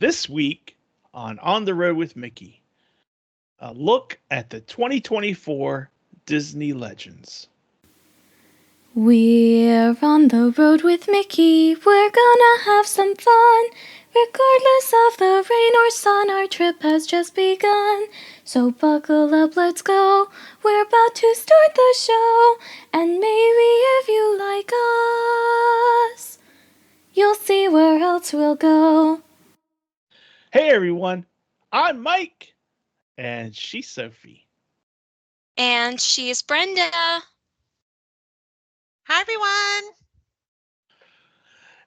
This week on the Road with Mickey, a look at the 2024 Disney Legends. We're on the road with Mickey, we're gonna have some fun. Regardless of the rain or sun, our trip has just begun. So buckle up, let's go, we're about to start the show. And maybe if you like us, you'll see where else we'll go. Hey everyone, I'm Mike, and she's Sophie. And she's Brenda. Hi, everyone.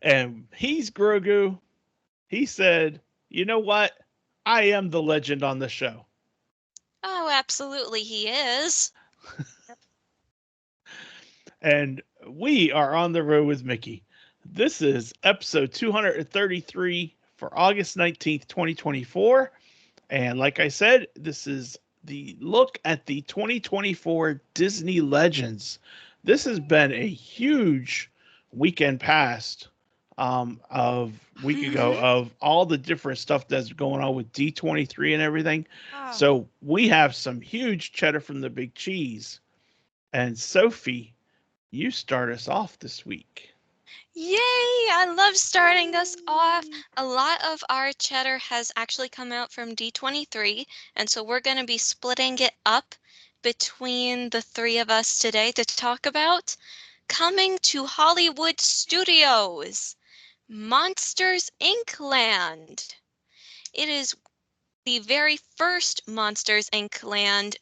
And he's Grogu. He said, you know what? I am the legend on the show. Oh, absolutely, he is. And we are on the road with Mickey. This is episode 233 for August 19th, 2024. And like I said, this is the look at the 2024 Disney Legends. This has been a huge weekend past of week ago of all the different stuff that's going on with D23 and everything. Oh. So we have some huge cheddar from the big cheese. And Sophie, you start us off this week. Yay! I love starting us off. A lot of our cheddar has actually come out from D23, and so we're going to be splitting it up between the three of us today to talk about coming to Hollywood Studios, Monsters Inc. Land. It is the very first Monsters Inc. Land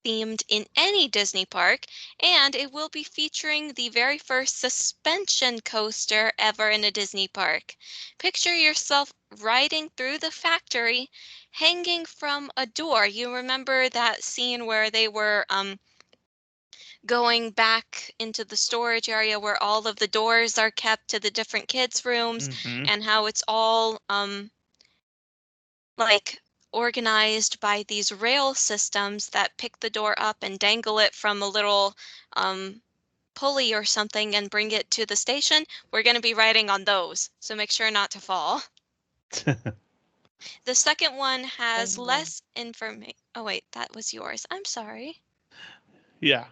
themed in any Disney park, and it will be featuring the very first suspension coaster ever in a Disney park. Picture yourself riding through the factory, hanging from a door. You remember that scene where they were going back into the storage area where all of the doors are kept to the different kids' rooms, and how it's all like organized by these rail systems that pick the door up and dangle it from a little pulley or something and bring it to the station. We're going to be riding on those, so make sure not to fall. The second one has less information. Oh wait, that was yours. I'm sorry. Yeah.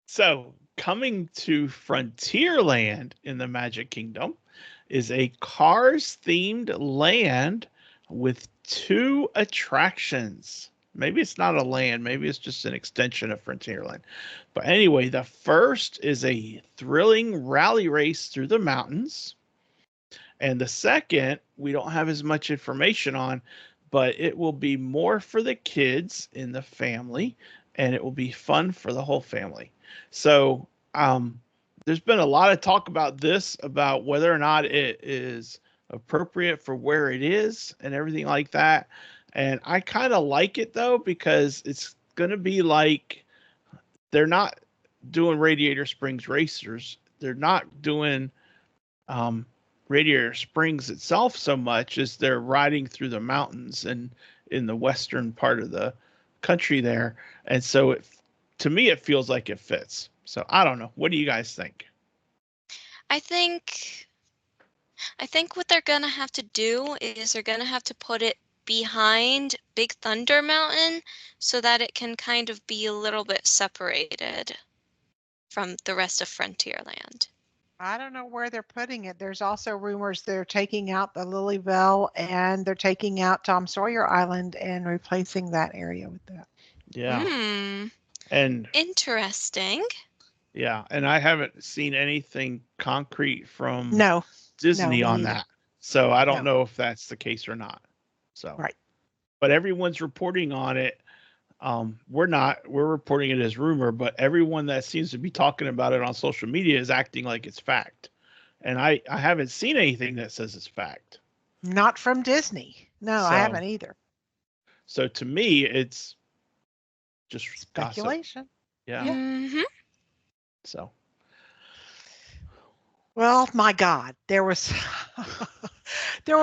So coming to Frontierland in the Magic Kingdom is a Cars themed land with two attractions. Maybe it's not a land, maybe it's just an extension of Frontierland. But anyway, the first is a thrilling rally race through the mountains. And the second, we don't have as much information on, but it will be more for the kids in the family, and it will be fun for the whole family. So there's been a lot of talk about this, about whether or not it is appropriate for where it is and everything like that. And I kind of like it though, because it's going to be like, they're not doing Radiator Springs Racers. They're not doing Radiator Springs itself so much as they're riding through the mountains and in the western part of the country there. And so to me, it feels like it fits. So I don't know. What do you guys think? I think what they're going to have to do is they're going to have to put it behind Big Thunder Mountain so that it can kind of be a little bit separated from the rest of Frontierland. I don't know where they're putting it. There's also rumors they're taking out the Lilybell and they're taking out Tom Sawyer Island and replacing that area with that. Yeah. And interesting. Yeah, and I haven't seen anything concrete from Disney on that. So I don't know if that's the case or not. So right. But everyone's reporting on it. We're reporting it as rumor, but everyone that seems to be talking about it on social media is acting like it's fact. And I haven't seen anything that says it's fact. Not from Disney. No, I haven't either. So to me, it's just speculation. Gossip. Yeah. Mm-hmm. So. Well, my God, there was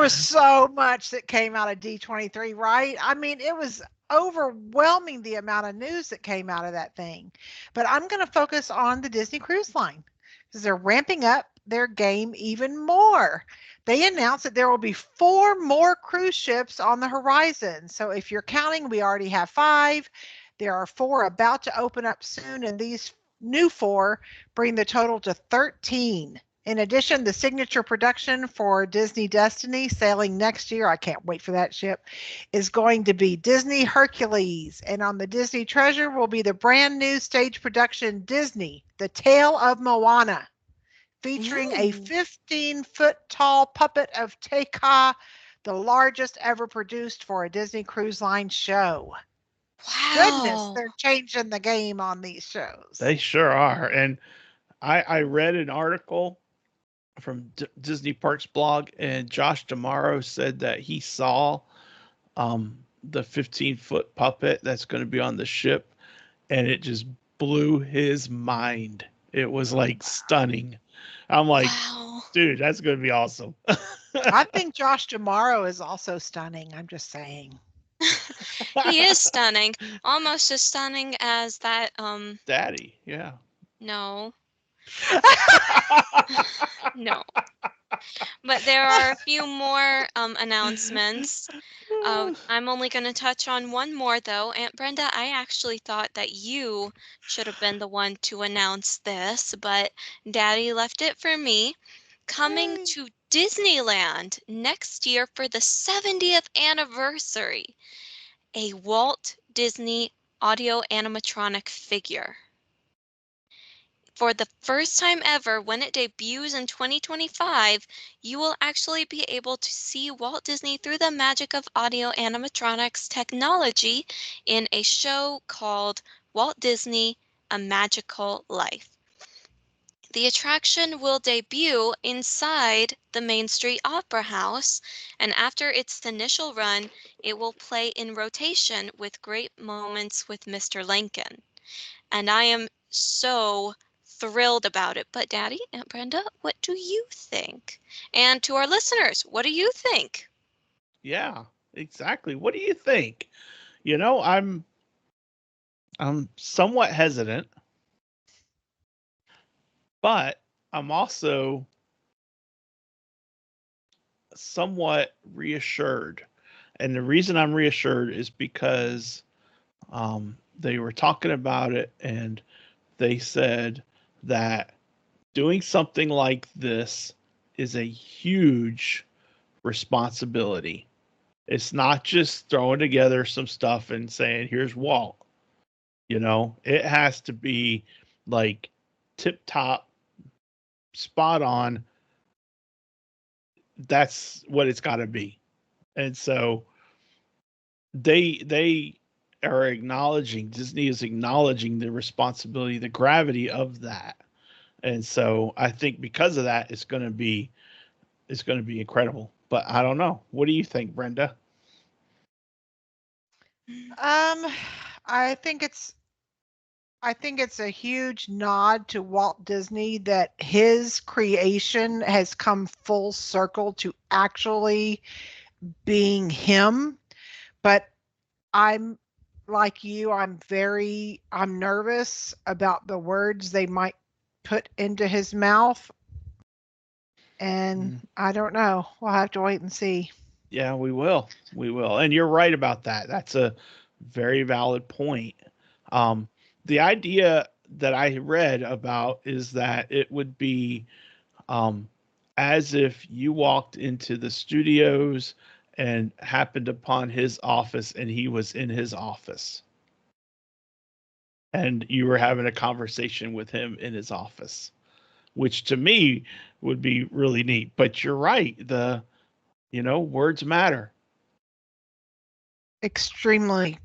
so much that came out of D23, right? I mean, it was overwhelming the amount of news that came out of that thing. But I'm going to focus on the Disney Cruise Line because they're ramping up their game even more. They announced that there will be 4 more cruise ships on the horizon. So if you're counting, we already have 5. There are 4 about to open up soon, and these new 4 bring the total to 13. In addition, the signature production for Disney Destiny, sailing next year, I can't wait for that ship, is going to be Disney Hercules. And on the Disney Treasure will be the brand new stage production Disney, The Tale of Moana, featuring a 15-foot tall puppet of Teika, the largest ever produced for a Disney Cruise Line show. Goodness, Wow. they're changing the game on these shows. They sure are. And I read an article from Disney Parks blog, and Josh Damaro said that he saw the 15-foot puppet that's going to be on the ship, and it just blew his mind. It was like stunning. I'm like, Wow. dude, that's going to be awesome. I think Josh Damaro is also stunning. I'm just saying. He is stunning. Almost as stunning as that Daddy, yeah. no. No. But there are a few more announcements. I'm only going to touch on one more, though. Aunt Brenda, I actually thought that you should have been the one to announce this, but Daddy left it for me. Coming Yay. to Disneyland next year for the 70th anniversary, a Walt Disney audio animatronic figure. For the first time ever, when it debuts in 2025, you will actually be able to see Walt Disney through the magic of audio animatronics technology in a show called Walt Disney: A Magical Life. The attraction will debut inside the Main Street Opera House, and after its initial run, it will play in rotation with Great Moments with Mr. Lincoln. And I am so thrilled about it. But Daddy, Aunt Brenda, what do you think? And to our listeners, what do you think? Yeah, exactly. What do you think? You know, I'm somewhat hesitant, but I'm also somewhat reassured. And the reason I'm reassured is because they were talking about it, and they said that doing something like this is a huge responsibility. It's not just throwing together some stuff and saying, here's Walt. You know, it has to be like tip top, spot on. That's what it's got to be. And so they are acknowledging, Disney is acknowledging the responsibility, the gravity of that. And so I think because of that, it's going to be incredible. But I don't know. What do you think, Brenda? Um, I think it's I think it's a huge nod to Walt Disney that his creation has come full circle to actually being him. But I'm like you, I'm nervous about the words they might put into his mouth. And I don't know. We'll have to wait and see. Yeah, we will. We will. And you're right about that. That's a very valid point. Um, the idea that I read about is that it would be um, as if you walked into the studios and happened upon his office and he was in his office and you were having a conversation with him in his office, which to me would be really neat. But you're right. Words matter. Extremely,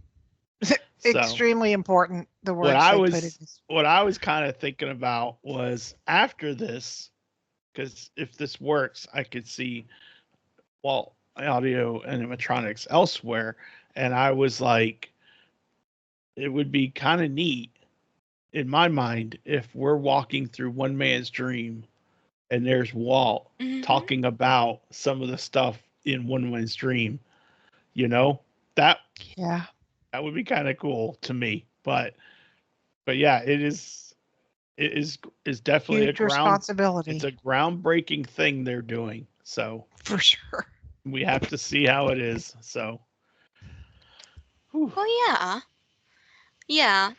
So extremely important, the what words I they put in was his. what I was kind of thinking about was after this, because if this works, I could see audio animatronics elsewhere, and I was like, it would be kind of neat in my mind if we're walking through one man's dream and there's Walt Mm-hmm. talking about some of the stuff in one man's dream. You know that Yeah. that would be kind of cool to me, but yeah, it is definitely Huge responsibility. it's a groundbreaking thing they're doing. So For sure. We have to see how it is. So, whew. Well, yeah. Yeah.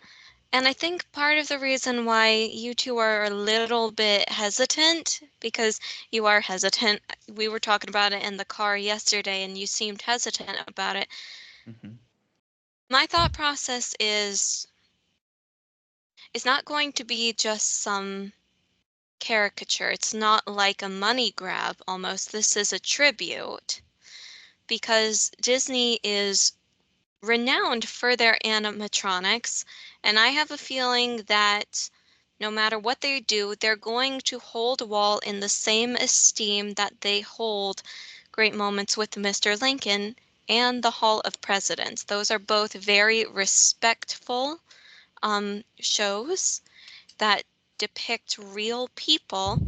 And I think part of the reason why you two are a little bit hesitant, because you are hesitant. We were talking about it in the car yesterday, and you seemed hesitant about it. Mhm. My thought process is it's not going to be just some caricature. It's not like a money grab almost. This is a tribute because Disney is renowned for their animatronics, and I have a feeling that no matter what they do, they're going to hold Walt in the same esteem that they hold Great Moments with Mr. Lincoln and the Hall of Presidents. Those are both very respectful shows that depict real people.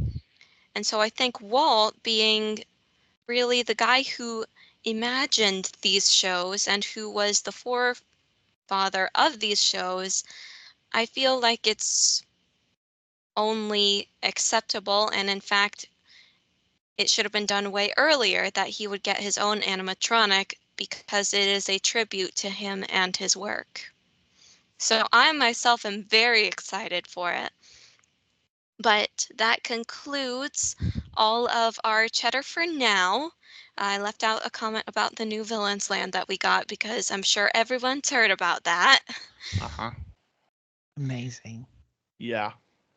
And so I think Walt, being really the guy who imagined these shows and who was the forefather of these shows, I feel like it's only acceptable, and in fact, it should have been done way earlier that he would get his own animatronic because it is a tribute to him and his work. So I myself am very excited for it. But that concludes all of our cheddar for now. I left out a comment about the new Villains Land that we got because I'm sure everyone's heard about that. Uh-huh. Amazing. Yeah.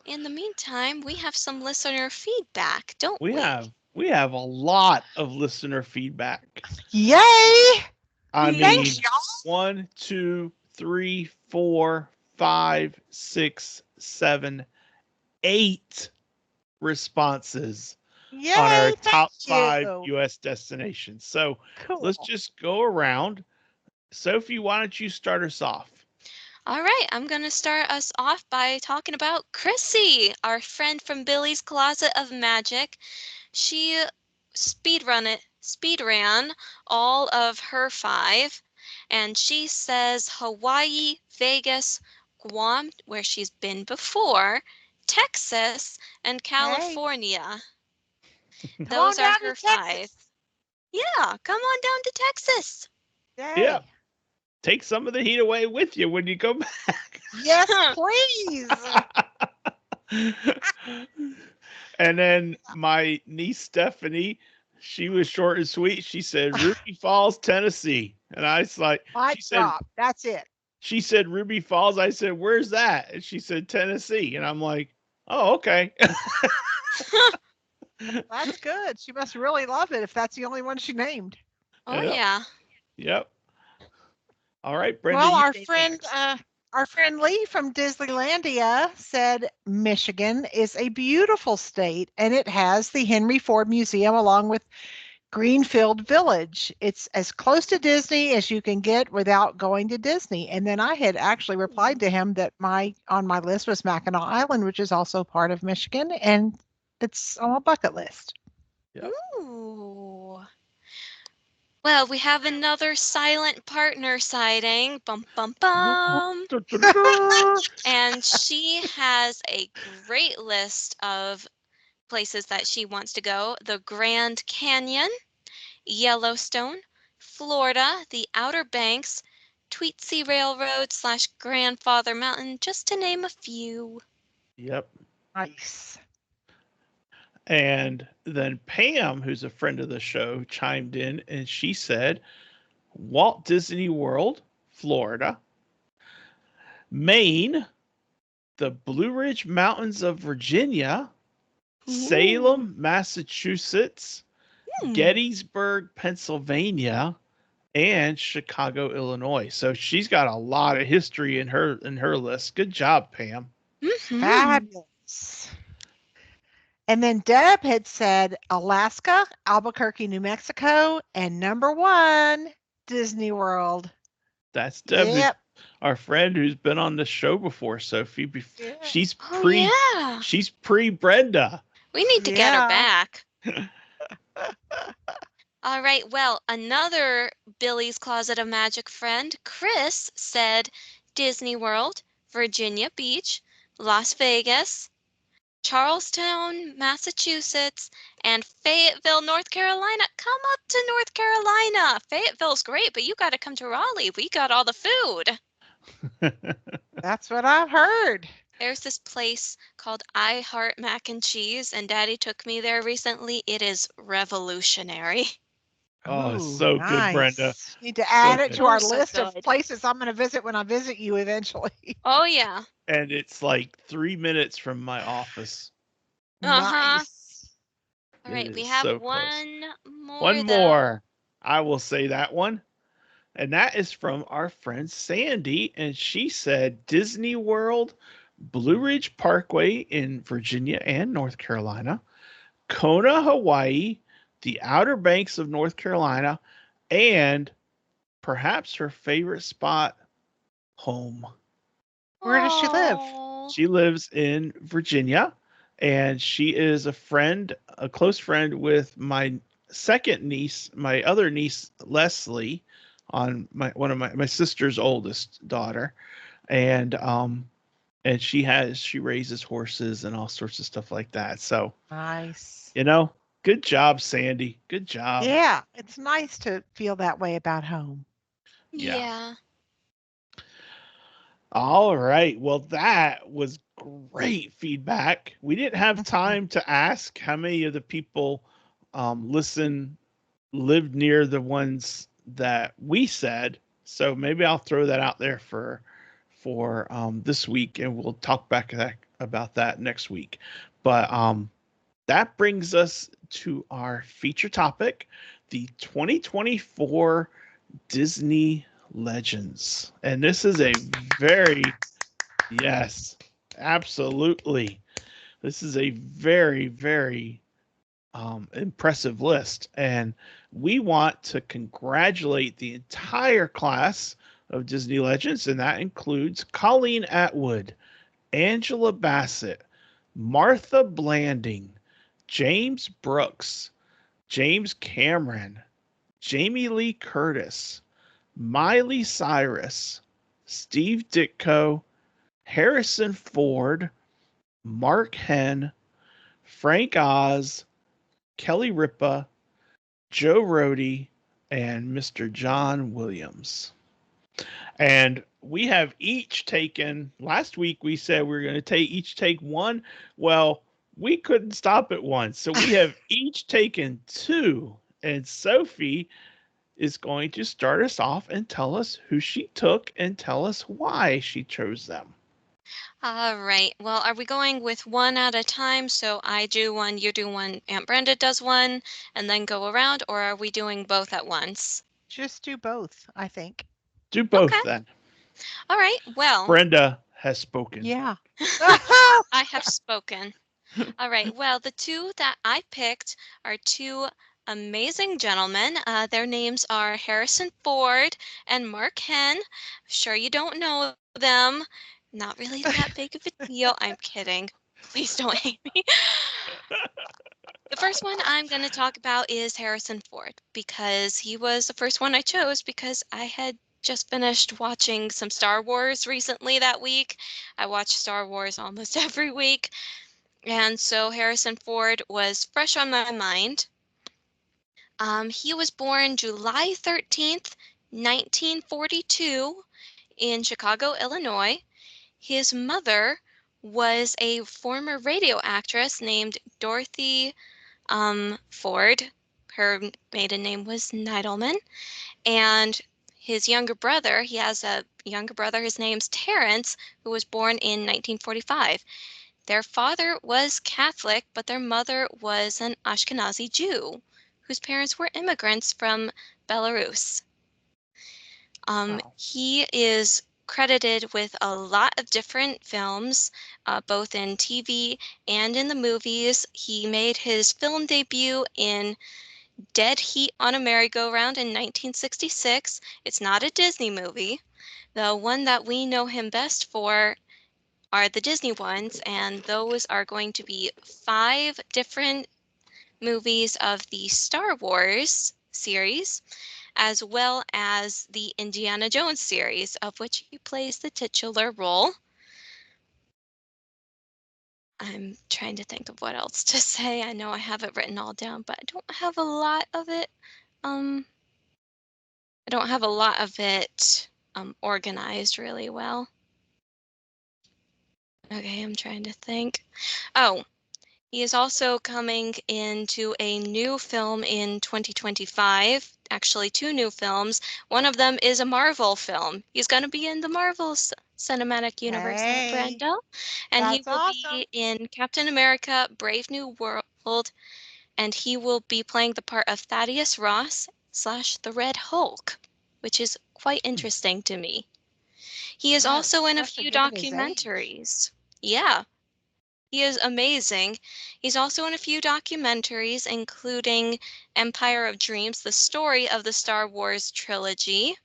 In the meantime, we have some listener feedback, don't We we? have a lot of listener feedback. Yay! I mean, Thanks, y'all. 1, 2, 3, 4, 5, 6, 7, 8 responses Yay! on our Thank top 5 you. U.S. destinations. So Cool. let's just go around. Sophie, why don't you start us off? All right, I'm going to start us off by talking about Chrissy, our friend from Billy's Closet of Magic. She speed ran all of her 5, and she says Hawaii, Vegas, Guam, where she's been before, Texas, and Hey, California. come on Those are down to her 5. Texas. Yeah, come on down to Texas. Yeah. Yay. Take some of the heat away with you when you go back. Yes, please. And then my niece Stephanie, she was short and sweet. She said Ruby Falls, Tennessee. And I was like, Mic drop. That's it. she said Ruby Falls. I said, where's that? And she said Tennessee. And I'm like, oh, okay. That's good. She must really love it if that's the only one she named. Oh, Yep. yeah. Yep. All right, Brenda. Well, you our go friend, next. our friend Lee from Disneylandia said Michigan is a beautiful state and it has the Henry Ford Museum along with Greenfield Village. It's as close to Disney as you can get without going to Disney. And then I had actually replied to him that on my list was Mackinac Island, which is also part of Michigan, and it's on my bucket list. Yep. Ooh. Well, we have another silent partner sighting. Bum, bum, bum. And she has a great list of places that she wants to go: the Grand Canyon, Yellowstone, Florida, the Outer Banks, Tweetsy Railroad / Grandfather Mountain, just to name a few. Yep. Nice. And then Pam, who's a friend of the show, chimed in and she said Walt Disney World, Florida, Maine, the Blue Ridge Mountains of Virginia, Salem, Massachusetts, Gettysburg, Pennsylvania, and Chicago, Illinois. So she's got a lot of history in her list. Good job, Pam. Mhm. Fabulous. And then Deb had said Alaska, Albuquerque, New Mexico, and number 1, Disney World. That's Deb, Yep. our friend who's been on the show before, Sophie. Yeah. She's Oh, yeah. she's pre Brenda. We need to get her Yeah. back. All right, well, another Billy's Closet of Magic friend, Chris, said Disney World, Virginia Beach, Las Vegas, Charlestown, Massachusetts, and Fayetteville, North Carolina. Come up to North Carolina. Fayetteville's great, but you got to come to Raleigh. We got all the food. That's what I've heard. There's this place called I Heart Mac and Cheese, and Daddy took me there recently. It is revolutionary. Oh, Ooh, so good, Brenda. nice. Need to add So it good. to our So list of good. places I'm going to visit when I visit you eventually. Oh, yeah. And it's like 3 minutes from my office. Uh-huh. Nice. All It right, we is have so close. one more, One though. more. I will say that one. And that is from our friend Sandy. And she said Disney World, Blue Ridge Parkway in Virginia and North Carolina, Kona, Hawaii, the Outer Banks of North Carolina, and perhaps her favorite spot, home. Where does she live? Aw. She lives in Virginia, and she is a close friend with my second niece, my other niece Leslie, on one of my sister's oldest daughter, and she raises horses and all sorts of stuff like that. So Nice. good job, Sandy. Good job. Yeah, it's nice to feel that way about home. Yeah. Yeah. All right. Well, that was great feedback. We didn't have time to ask how many of the people lived near the ones that we said. So maybe I'll throw that out there for this week, and we'll talk about that next week. But that brings us to our feature topic, the 2024 Disney Legends. And this is a yes, absolutely. This is a very, very impressive list. And we want to congratulate the entire class of Disney Legends, and that includes Colleen Atwood, Angela Bassett, Martha Blanding, James Brooks, James Cameron, Jamie Lee Curtis, Miley Cyrus, Steve Ditko, Harrison Ford, Mark Henn, Frank Oz, Kelly Ripa, Joe Rody, and Mr. John Williams. And we have each taken, last week we said we were going to each take one. Well, we couldn't stop at one. So we have each taken two. And Sophie is going to start us off and tell us who she took and tell us why she chose them. All right. Well, are we going with one at a time? So I do one, you do one, Aunt Brenda does one, and then go around, or are we doing both at once? Just do both, I think. Do both Okay. then. All right. Well, Brenda has spoken. Yeah. I have spoken. All right. Well, the two that I picked are two amazing gentlemen. Their names are Harrison Ford and Mark Henn. Sure, you don't know them. Not really that big of a deal. I'm kidding. Please don't hate me. The first one I'm going to talk about is Harrison Ford because he was the first one I chose because I had just finished watching some Star Wars recently that week. I watch Star Wars almost every week. And so Harrison Ford was fresh on my mind. He was born July 13th, 1942 in Chicago, Illinois. His mother was a former radio actress named Dorothy Ford. Her maiden name was Neidelman. And his younger brother, he has a younger brother, his name's Terrence, who was born in 1945. Their father was Catholic, but their mother was an Ashkenazi Jew, whose parents were immigrants from Belarus. Wow. He is credited with a lot of different films, both in TV and in the movies. He made his film debut in Dead Heat on a Merry-Go-Round in 1966. It's not a Disney movie. The one that we know him best for are the Disney ones, and those are going to be 5 different movies of the Star Wars series, as well as the Indiana Jones series, of which he plays the titular role. I'm trying to think of what else to say. I know I have it written all down, but I don't have a lot of it. I don't have a lot of it organized really well. Okay, I'm trying to think. Oh, he is also coming into a new film in 2025. Actually, two new films. One of them is a Marvel film. He's going to be in the Marvel Cinematic Universe, Hey, Brenda, and he that's will awesome. be in Captain America: Brave New World, and he will be playing the part of Thaddeus Ross slash the Red Hulk, which is quite interesting to me. He is Yes, also in a especially few given his age. documentaries. Yeah, he is amazing. He's also in a few documentaries, including Empire of Dreams, the story of the Star Wars trilogy.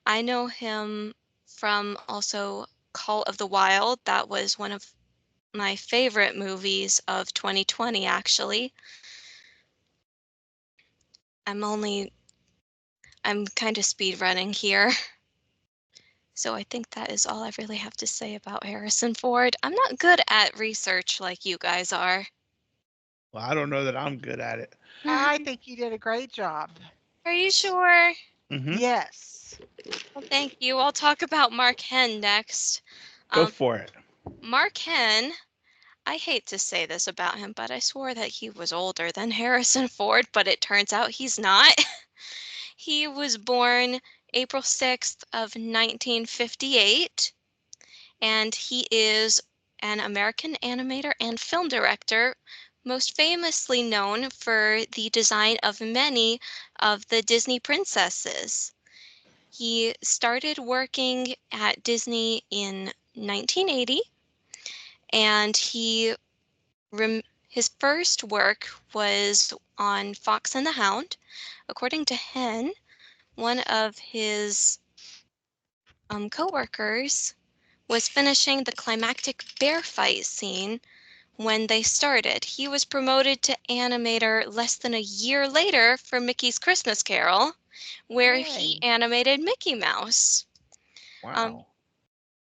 I know him from also Call of the Wild. That was one of my favorite movies of 2020, actually. I'm kind of speed running here. So I think that is all I really have to say about Harrison Ford. I'm not good at research like you guys are. Well, I don't know that I'm good at it. I think you did a great job. Are you sure? Hmm. Yes. Well, thank you. I'll talk about Mark Henn next. Go Um, for it. Mark Henn, I hate to say this about him, but I swore that he was older than Harrison Ford, but it turns out he's not. He was born April 6th of 1958, and he is an American animator and film director, most famously known for the design of many of the Disney princesses. He started working at Disney in 1980, and his first work was on Fox and the Hound. According to Hen, one of his coworkers was finishing the climactic bear fight scene when they started. He was promoted to animator less than a year later for Mickey's Christmas Carol, where he Yay. animated Mickey Mouse. Um, Wow.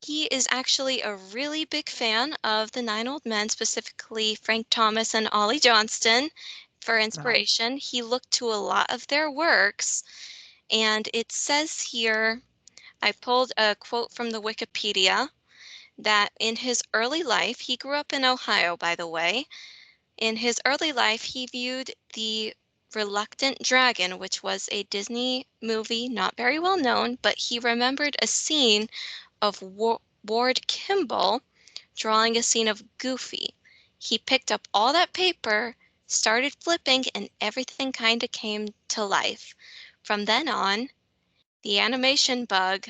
he is actually a really big fan of the Nine Old Men, specifically Frank Thomas and Ollie Johnston. For Nice. inspiration, he looked to a lot of their works, and it says here, I pulled a quote from the Wikipedia, that in his early life, he grew up in Ohio, by the way. In his early life, he viewed The Reluctant Dragon, which was a Disney movie, not very well known, but he remembered a scene of Ward Kimball drawing a scene of Goofy. He picked up all that paper, started flipping, and everything kind of came to life. From then on, the animation bug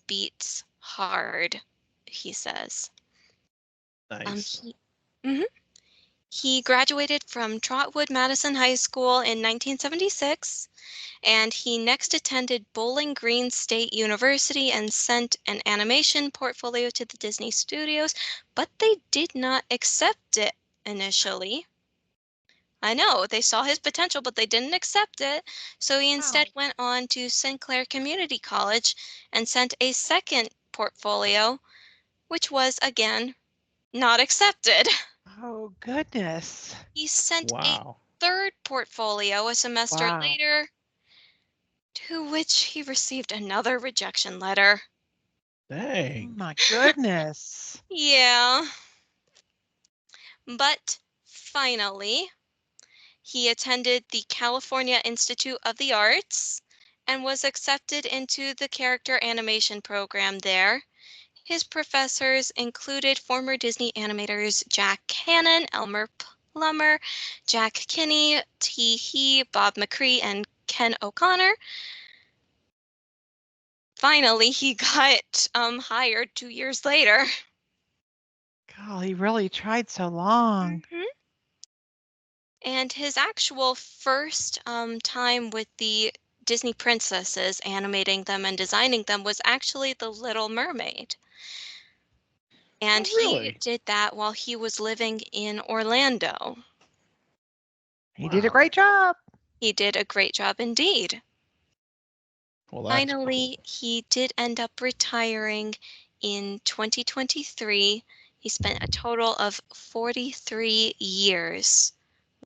beats hard, he says. Nice. He Mhm. He graduated from Trotwood Madison High School in 1976, and he next attended Bowling Green State University and sent an animation portfolio to the Disney Studios, but they did not accept it initially. I know, they saw his potential, but they didn't accept it. So he instead Oh, went on to Sinclair Community College and sent a second portfolio, which was again not accepted. oh goodness. He sent a Wow. third portfolio a semester Wow. later, to which he received another rejection letter. Oh Dang. my goodness. Yeah, but finally, he attended the California Institute of the Arts and was accepted into the character animation program there. His professors included former Disney animators Jack Hannon, Elmer Plummer, Jack Kinney, T. He, Bob McCree, and Ken O'Connor. Finally, he got hired 2 years later. Golly, he really tried so long. Mhm. And his actual first time with the Disney princesses, animating them and designing them, was actually The Little Mermaid. And Oh, he really? did that while he was living in Orlando. He did a Wow. great job. He did a great job indeed. Well, that's cool. Finally, he did end up retiring in 2023. He spent a total of 43 years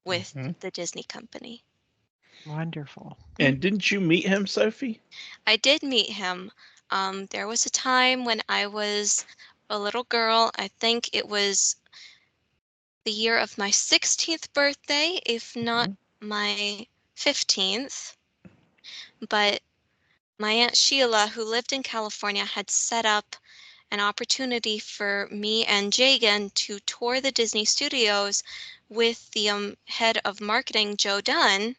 with Mhm. the Disney company. Wonderful. And didn't you meet him, Sophie? I did meet him. There was a time when I was a little girl. I think it was the year of my 16th birthday, if not Mhm. my 15th. But my Aunt Sheila, who lived in California, had set up an opportunity for me and Jagan to tour the Disney studios with the head of marketing, Joe Dunn,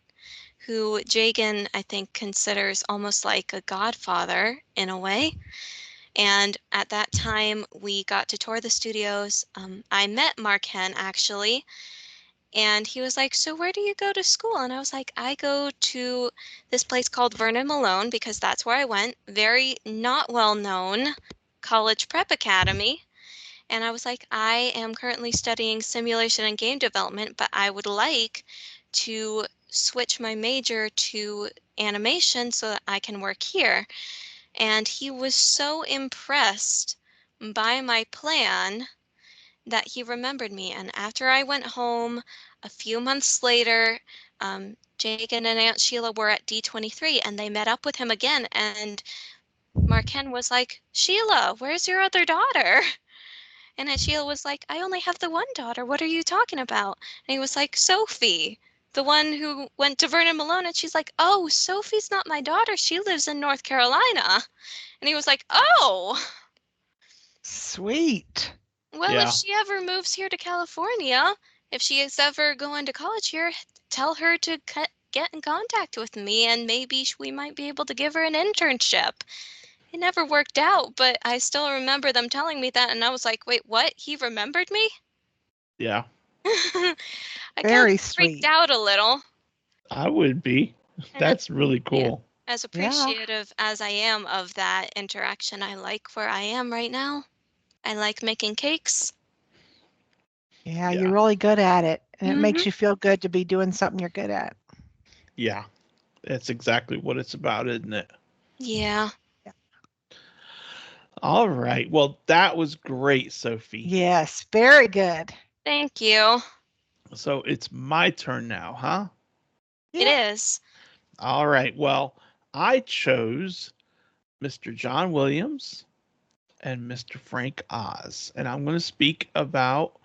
who Jagan, I think, considers almost like a godfather in a way. And at that time, we got to tour the studios. I met Mark Hen actually, and he was like, "So where do you go to school?" And I was like, "I go to this place called Vernon Malone because that's where I went. Very not well known college prep academy." And I was like, "I am currently studying simulation and game development, but I would like to switch my major to animation so that I can work here." And he was so impressed by my plan that he remembered me. And after I went home a few months later, Jagan and Aunt Sheila were at D23 and they met up with him again. And Mark Hen was like, "Sheila, where's your other daughter?" And Aunt Sheila was like, "I only have the one daughter. What are you talking about?" And he was like, "Sophie, the one who went to Vernon Malone." And she's like, "Oh, Sophie's not my daughter. She lives in North Carolina." And he was like, "Oh, Sweet. well, if Yeah. she ever moves here to California, if she is ever going to college here, tell her to get in contact with me and maybe we might be able to give her an internship." It never worked out, but I still remember them telling me that, and I was like, "Wait, what? He remembered me?" Yeah. I kind Very of freaked sweet. out a little. I would be. And That's really yeah, cool. as Yeah. appreciative as I am of that interaction, I like where I am right now. I like making cakes. Yeah, you're Yeah. really good at it. And it Hmm. makes you feel good to be doing something you're good at. Yeah. That's exactly what it's about, isn't it? Yeah. Yeah. All right. Well, that was great, Sophie. Yes, very good. Thank you. So it's my turn now, huh? It Yeah. is. All right. Well, I chose Mr. John Williams and Mr. Frank Oz. And I'm going to speak about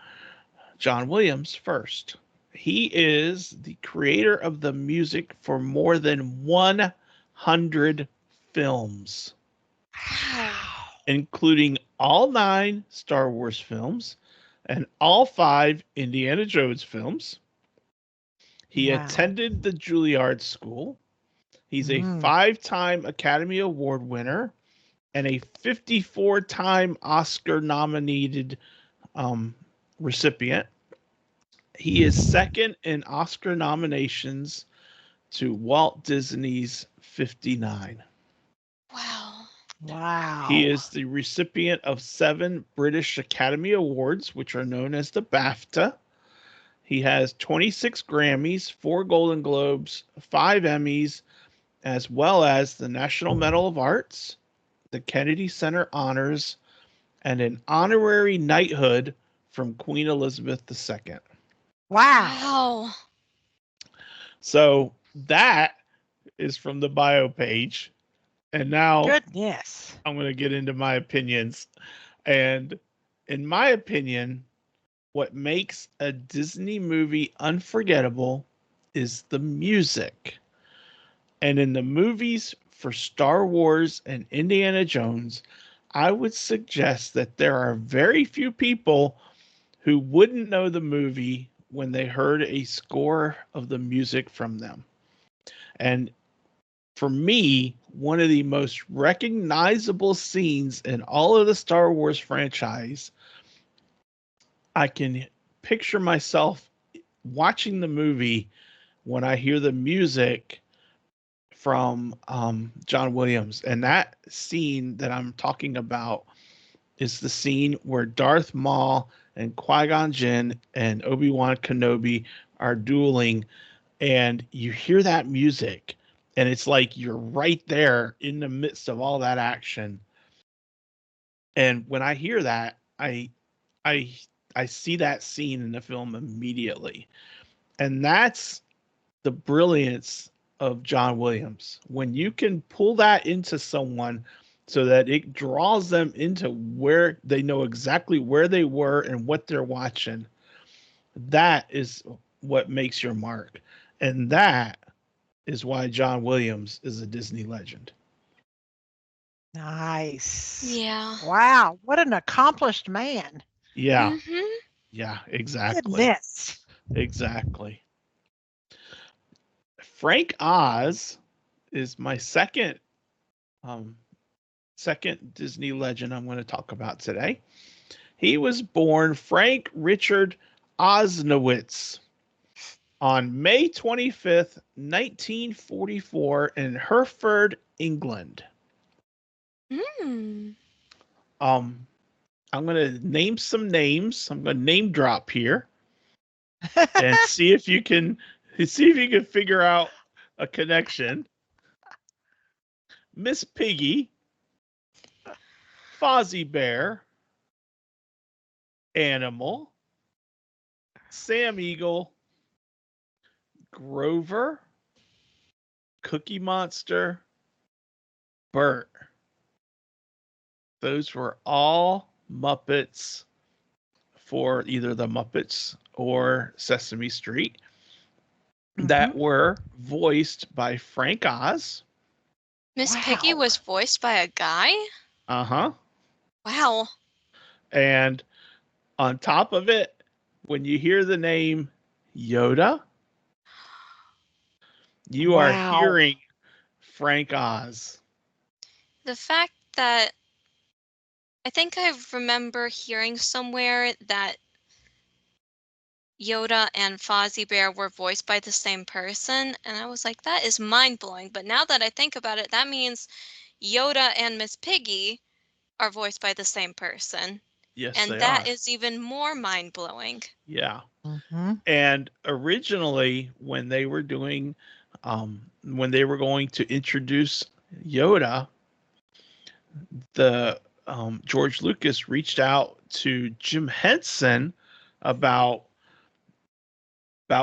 John Williams first. He is the creator of the music for more than 100 films, Wow. including all 9 Star Wars films and all 5 Indiana Jones films. He Wow. attended the Juilliard School. He's a Mm. 5-time Academy Award winner and a 54-time Oscar nominated um, recipient. He is second in Oscar nominations to Walt Disney's 59. Wow. He Wow. is the recipient of 7 British Academy Awards, which are known as the BAFTA. He has 26 Grammys, 4 Golden Globes, 5 Emmys, as well as the National Medal of Arts, the Kennedy Center Honors, and an honorary knighthood from Queen Elizabeth II. Wow. Wow. So that is from the bio page. And now Goodness. I'm going to get into my opinions. And in my opinion, what makes a Disney movie unforgettable is the music. And in the movies for Star Wars and Indiana Jones, I would suggest that there are very few people who wouldn't know the movie when they heard a score of the music from them. And for me, one of the most recognizable scenes in all of the Star Wars franchise, I can picture myself watching the movie when I hear the music from John Williams. And that scene that I'm talking about is the scene where Darth Maul and Qui-Gon Jinn and Obi-Wan Kenobi are dueling, and you hear that music, and it's like you're right there in the midst of all that action. And when I hear that, I I see that scene in the film immediately. And that's the brilliance of John Williams. When you can pull that into someone so that it draws them into where they know exactly where they were and what they're watching, that is what makes your mark. And that is why John Williams is a Disney legend. Nice. Yeah. Wow, what an accomplished man. Yeah. Mm-hmm. Yeah, exactly. Goodness. Exactly. Frank Oz is my um second Disney legend I'm going to talk about today. He was born Frank Richard Osnowitz on May 25th, 1944 in Hereford, England. Mm. Um I'm going to name some names. I'm going to name drop here and see if you can figure out a connection. Miss Piggy, Fozzie Bear, Animal, Sam Eagle, Grover, Cookie Monster, Bert. Those were all Muppets for either the Muppets or Sesame Street that were voiced by Frank Oz. Miss Piggy Wow. was voiced by a guy? Uh-huh. Wow. And on top of it, when you hear the name Yoda, you are Wow. hearing Frank Oz. The fact that I think I remember hearing somewhere that Yoda and Fozzie Bear were voiced by the same person, and I was like, that is mind-blowing. But now that I think about it, that means Yoda and Miss Piggy are voiced by the same person. Yes, And they that are. is even more mind-blowing. Yeah. Mm-hmm. And originally, when they were when they were going to introduce Yoda, the George Lucas reached out to Jim Henson about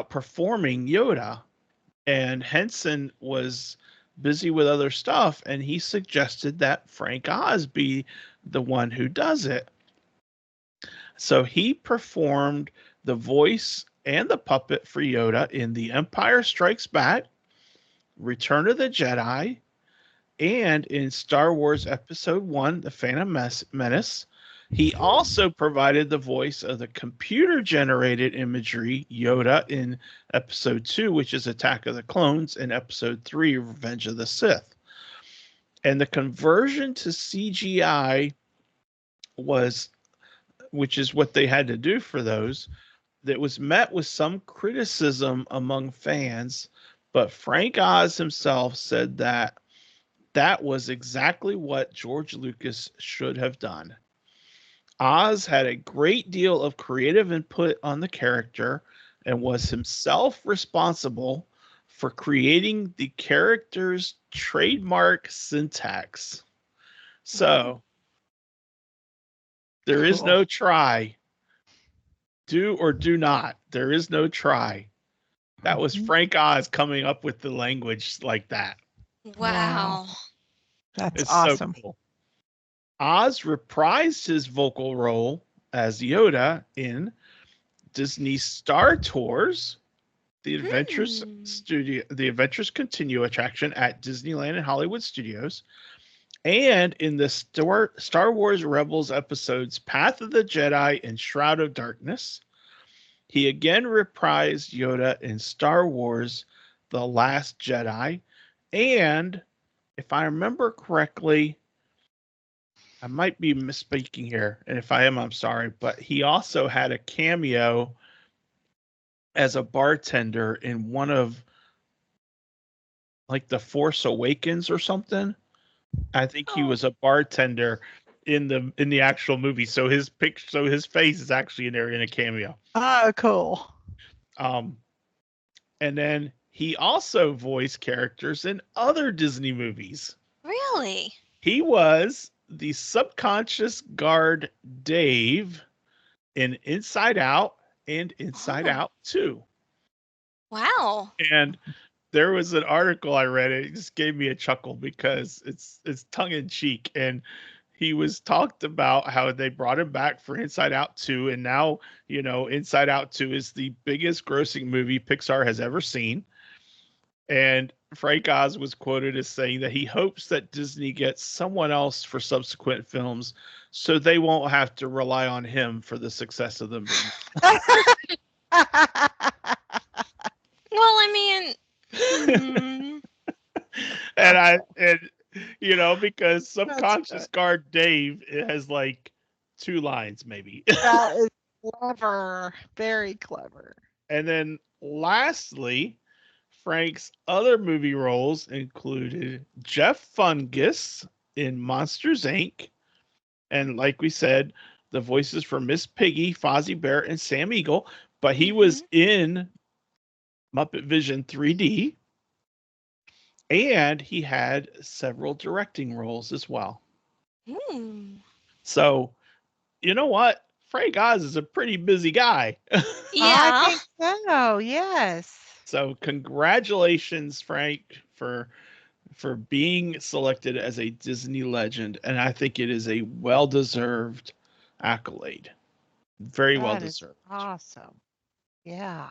performing Yoda, and Henson was busy with other stuff, and he suggested that Frank Oz be the one who does it. So he performed the voice and the puppet for Yoda in The Empire Strikes Back, Return of the Jedi, and in Star Wars Episode 1, The Phantom Menace. He also provided the voice of the computer generated imagery Yoda in Episode 2, which is Attack of the Clones, and Episode 3, Revenge of the Sith. And the conversion to CGI was, which is what they had to do for those, that was met with some criticism among fans, but Frank Oz himself said that that was exactly what George Lucas should have done. Oz had a great deal of creative input on the character and was himself responsible for creating the character's trademark syntax. So there is no try. Do or do not. There is no try. That was Frank Oz coming up with the language like that. Wow. That's It's awesome. so cool. Oz reprised his vocal role as Yoda in Disney's Star Tours, the Adventures Continue attraction at Disneyland and Hollywood Studios, and in the Star Wars Rebels episodes Path of the Jedi and Shroud of Darkness. He again reprised Yoda in Star Wars The Last Jedi, and if I remember correctly, I might be misspeaking here, and if I am, I'm sorry, but he also had a cameo as a bartender in one of like The Force Awakens or something. I think he was a bartender in the actual movie. So his face is actually in there in a cameo. Oh, cool. And then he also voiced characters in other Disney movies. Really? He was the subconscious guard Dave in Inside Out and Inside Oh, Out 2. wow. And there was an article I read, it just gave me a chuckle because it's tongue in cheek, and he was talked about how they brought him back for Inside Out 2, and now, Inside Out 2 is the biggest grossing movie Pixar has ever seen. And Frank Oz was quoted as saying that he hopes that Disney gets someone else for subsequent films so they won't have to rely on him for the success of the movie. Well, I mean, hmm, and because That's subconscious good. guard Dave, it has like 2 lines maybe. That is clever. Very clever. And then lastly, Frank's other movie roles included Jeff Fungus in Monsters Inc. And like we said, the voices for Miss Piggy, Fozzie Bear, and Sam Eagle. But he hmm, was in Muppet Vision 3D, and he had several directing roles as well. hmm. So, you know what? Frank Oz is a pretty busy guy. I Yeah. think so. Yes. So, congratulations, Frank, for being selected as a Disney legend, and I think it is a well-deserved accolade. Very well That is deserved. awesome. Yeah.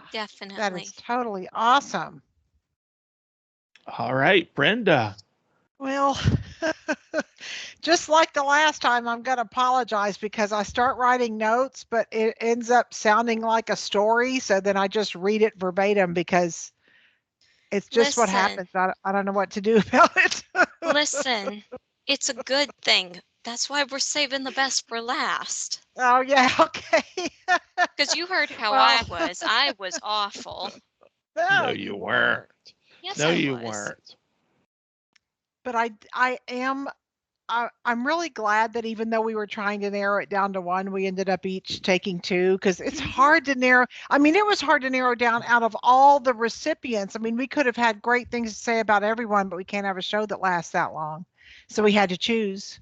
That Definitely. is totally awesome. All right, Brenda. Well, just like the last time, I'm going to apologize because I start writing notes, but it ends up sounding like a story. So then I just read it verbatim because it's just what Listen, happens. I don't know what to do about it. listen. It's a good thing. That's why we're saving the best for last. Oh, yeah. Okay. Because you heard how Well, I was. I was awful. No, no, you you weren't. weren't. Yes, No, I you was. weren't. But I'm really glad that even though we were trying to narrow it down to one, we ended up each taking two because it's Hmm. hard to narrow. I mean, it was hard to narrow down out of all the recipients. I mean, we could have had great things to say about everyone, but we can't have a show that lasts that long. So we had to choose.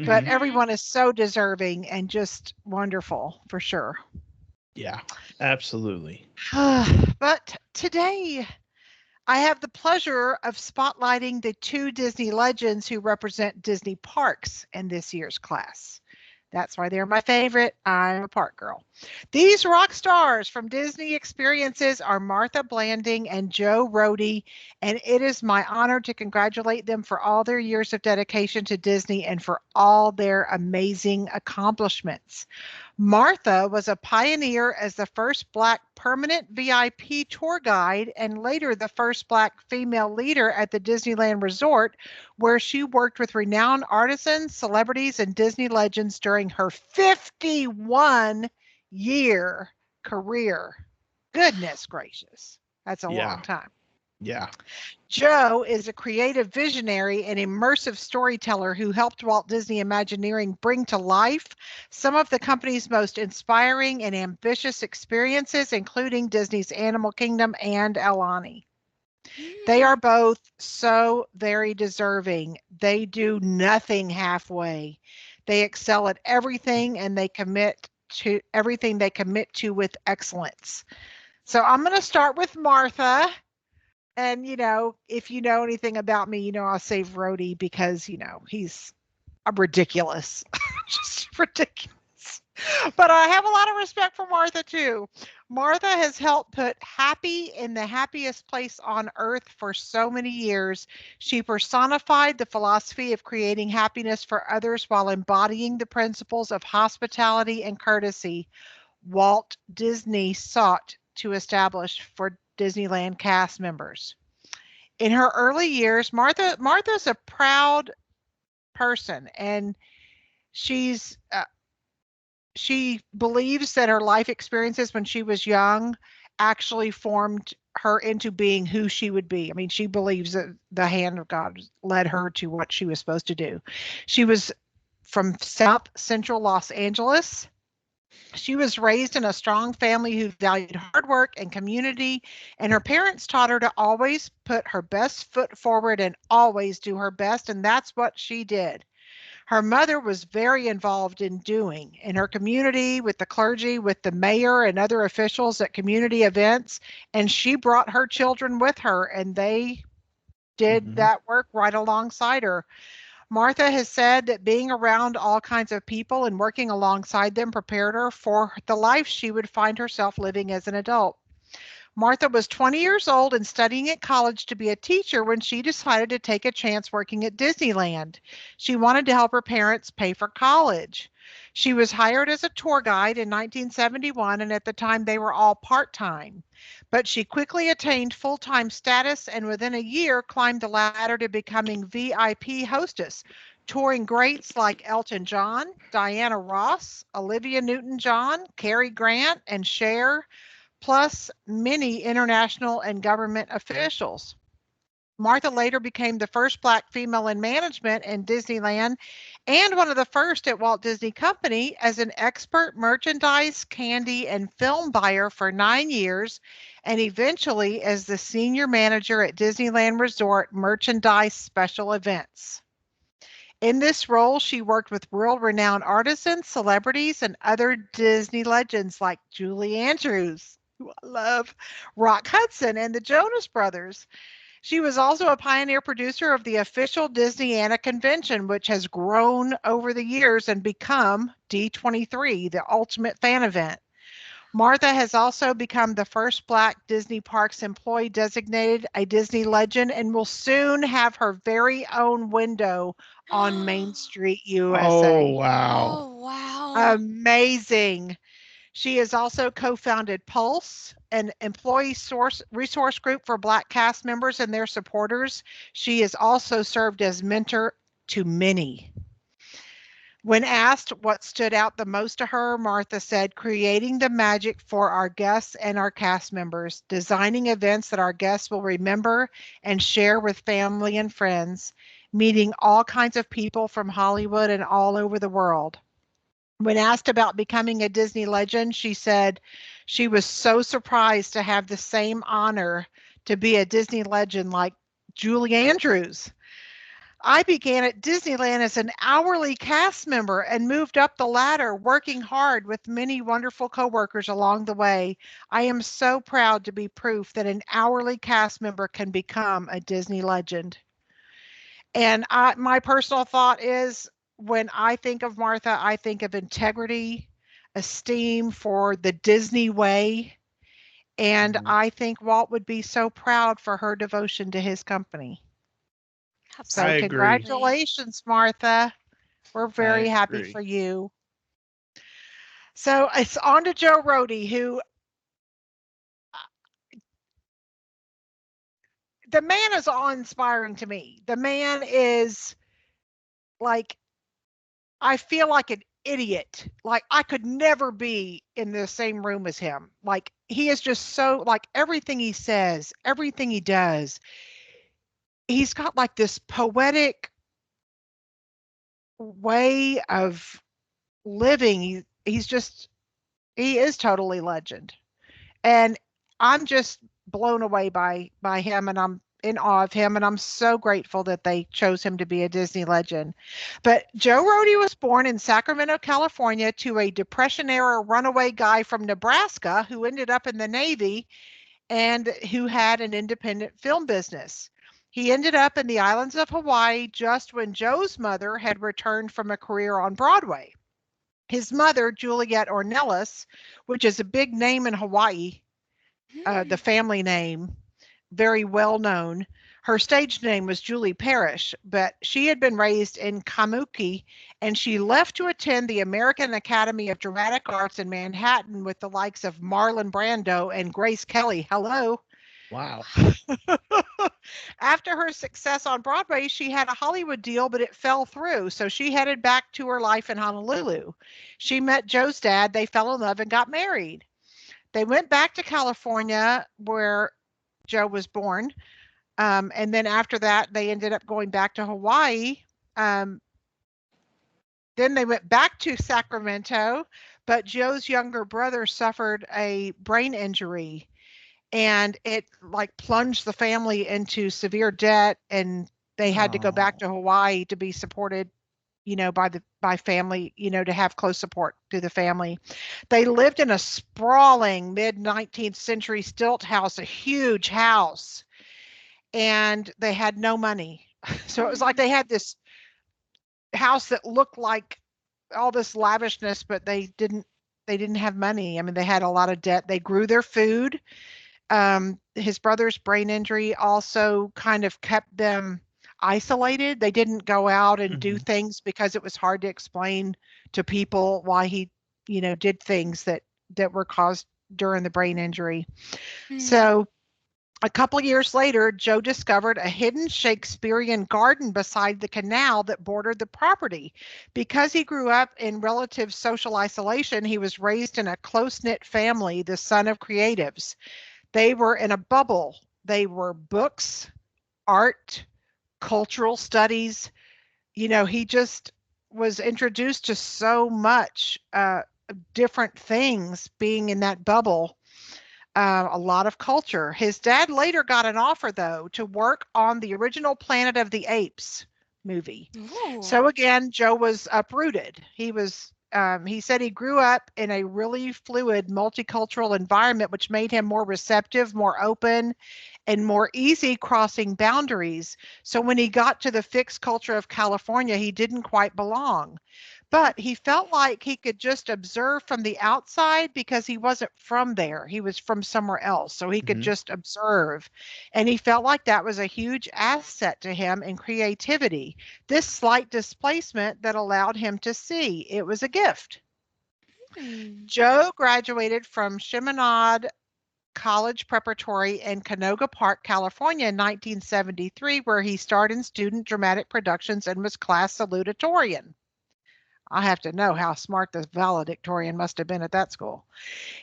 But Hmm. Hmm. everyone is so deserving and just wonderful for sure. Yeah, absolutely. But today, I have the pleasure of spotlighting the two Disney legends who represent Disney parks in this year's class. That's why they're my favorite. I'm a park girl. These rock stars from Disney Experiences are Martha Blanding and Joe Rohde, and it is my honor to congratulate them for all their years of dedication to Disney and for all their amazing accomplishments. Martha was a pioneer as the first Black permanent VIP tour guide and later the first Black female leader at the Disneyland Resort, where she worked with renowned artisans, celebrities, and Disney legends during her 51-year career. Goodness gracious. That's a long Yeah, time. yeah, Joe is a creative visionary and immersive storyteller who helped Walt Disney Imagineering bring to life some of the company's most inspiring and ambitious experiences, including Disney's Animal Kingdom and Elani. They Hmm. are both so very deserving. They do nothing halfway. They excel at everything and they commit to everything they commit to with excellence. So I'm going to start with Martha. And, if you know anything about me, I'll save Rhodey because, he's a ridiculous, just ridiculous. But I have a lot of respect for Martha too. Martha has helped put happy in the happiest place on earth for so many years. She personified the philosophy of creating happiness for others while embodying the principles of hospitality and courtesy Walt Disney sought to establish for Disneyland cast members. In her early years, Martha's a proud person, and she's she believes that her life experiences when she was young actually formed her into being who she would be. I mean, she believes that the hand of God led her to what she was supposed to do. She was from South Central Los Angeles. She was raised in a strong family who valued hard work and community, and her parents taught her to always put her best foot forward and always do her best, and that's what she did. Her mother was very involved in her community, with the clergy, with the mayor and other officials at community events, and she brought her children with her, and they did Mhm. that work right alongside her. Martha has said that being around all kinds of people and working alongside them prepared her for the life she would find herself living as an adult. Martha was 20 years old and studying at college to be a teacher when she decided to take a chance working at Disneyland. She wanted to help her parents pay for college. She was hired as a tour guide in 1971, and at the time they were all part time. But she quickly attained full time status and within a year climbed the ladder to becoming VIP hostess, touring greats like Elton John, Diana Ross, Olivia Newton John, Cary Grant, and Cher, plus many international and government officials. Martha later became the first Black female in management in Disneyland and one of the first at Walt Disney Company as an expert merchandise, candy, and film buyer for 9 years, and eventually as the senior manager at Disneyland Resort Merchandise Special Events. In this role, she worked with world renowned artisans, celebrities, and other Disney legends like Julie Andrews, who I love, Rock Hudson, and the Jonas Brothers. She was also a pioneer producer of the official Disneyana convention, which has grown over the years and become D23, the ultimate fan event. Martha has also become the first Black Disney Parks employee designated a Disney legend and will soon have her very own window on Main Street, Oh, USA. wow. Oh, wow. Amazing. She has also co-founded Pulse, an employee source resource group for Black cast members and their supporters. She has also served as mentor to many. When asked what stood out the most to her, Martha said, creating the magic for our guests and our cast members, designing events that our guests will remember and share with family and friends, meeting all kinds of people from Hollywood and all over the world. When asked about becoming a Disney legend, she said she was so surprised to have the same honor to be a Disney legend like Julie Andrews. I began at Disneyland as an hourly cast member and moved up the ladder, working hard with many wonderful coworkers along the way. I am so proud to be proof that an hourly cast member can become a Disney legend. And my personal thought is when I think of Martha, I think of integrity, esteem for the Disney way. And Mhm. I think Walt would be so proud for her devotion to his company. I So, agree. Absolutely. congratulations, Martha. We're very I happy agree. for you. So, it's on to Joe Rody, who the man is awe inspiring to me. The man is like, I feel like an idiot. Like, I could never be in the same room as him. Like, he is just so, like, everything he says, everything he does, he's got like this poetic way of living. He's just, he is totally legend. And I'm just blown away by him, and I'm in awe of him, and I'm so grateful that they chose him to be a Disney legend. But Joe Rody was born in Sacramento, California, to a Depression era runaway guy from Nebraska who ended up in the Navy and who had an independent film business. He ended up in the islands of Hawaii just when Joe's mother had returned from a career on Broadway. His mother, Juliet Ornelas, which is a big name in Hawaii, the family name, very well known. Her stage name was Julie Parrish, but she had been raised in Kamuki and she left to attend the American Academy of Dramatic Arts in Manhattan with the likes of Marlon Brando and Grace Kelly. Hello. Wow. After her success on Broadway, she had a Hollywood deal, but it fell through. So she headed back to her life in Honolulu. She met Joe's dad. They fell in love and got married. They went back to California where Joe was born. And then after that, they ended up going back to Hawaii. Um, then they went back to Sacramento, but Joe's younger brother suffered a brain injury and it like plunged the family into severe debt and they had to go back Oh. to Hawaii to be supported by family, to have close support to the family. They lived in a sprawling mid-19th century stilt house, a huge house, and they had no money. So it was like they had this house that looked like all this lavishness, but they didn't have money. I mean, they had a lot of debt. They grew their food. His brother's brain injury also kind of kept them isolated. They didn't go out and do Mhm. things because it was hard to explain to people why he, did things that were caused during the brain injury. So a couple of years later, Joe discovered a hidden Shakespearean garden beside the canal that bordered the property. Because he grew up in relative social isolation, he was raised in a close-knit family, the son of creatives. They were in a bubble. They were books, art, cultural studies. He just was introduced to so much different things being in that bubble, a lot of culture. His dad later got an offer, though, to work on the original Planet of the Apes movie. Ooh. So again, Joe was uprooted. He said he grew up in a really fluid, multicultural environment, which made him more receptive, more open, and more easy crossing boundaries. So when he got to the fixed culture of California, he didn't quite belong. But he felt like he could just observe from the outside because he wasn't from there. He was from somewhere else. So he could Mhm. just observe. And he felt like that was a huge asset to him in creativity. This slight displacement that allowed him to see. It was a gift. Hmm. Joe graduated from Chaminade College Preparatory in Canoga Park, California in 1973, where he starred in student dramatic productions and was class salutatorian. I have to know how smart the valedictorian must have been at that school.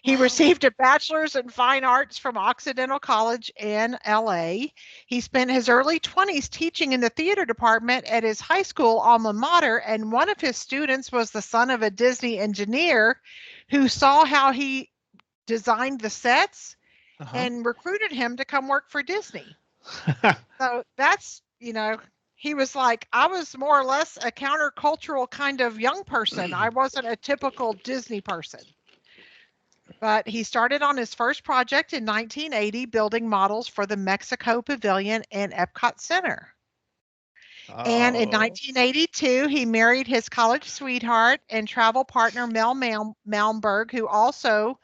He received a bachelor's in fine arts from Occidental College in LA. He spent his early 20s teaching in the theater department at his high school alma mater, and one of his students was the son of a Disney engineer who saw how he designed the sets Uh-huh. and recruited him to come work for Disney. So that's, he was like, I was more or less a countercultural kind of young person. I wasn't a typical Disney person. But he started on his first project in 1980, building models for the Mexico Pavilion and Epcot Center. And in Oh. 1982, he married his college sweetheart and travel partner, Mel Malmberg, who also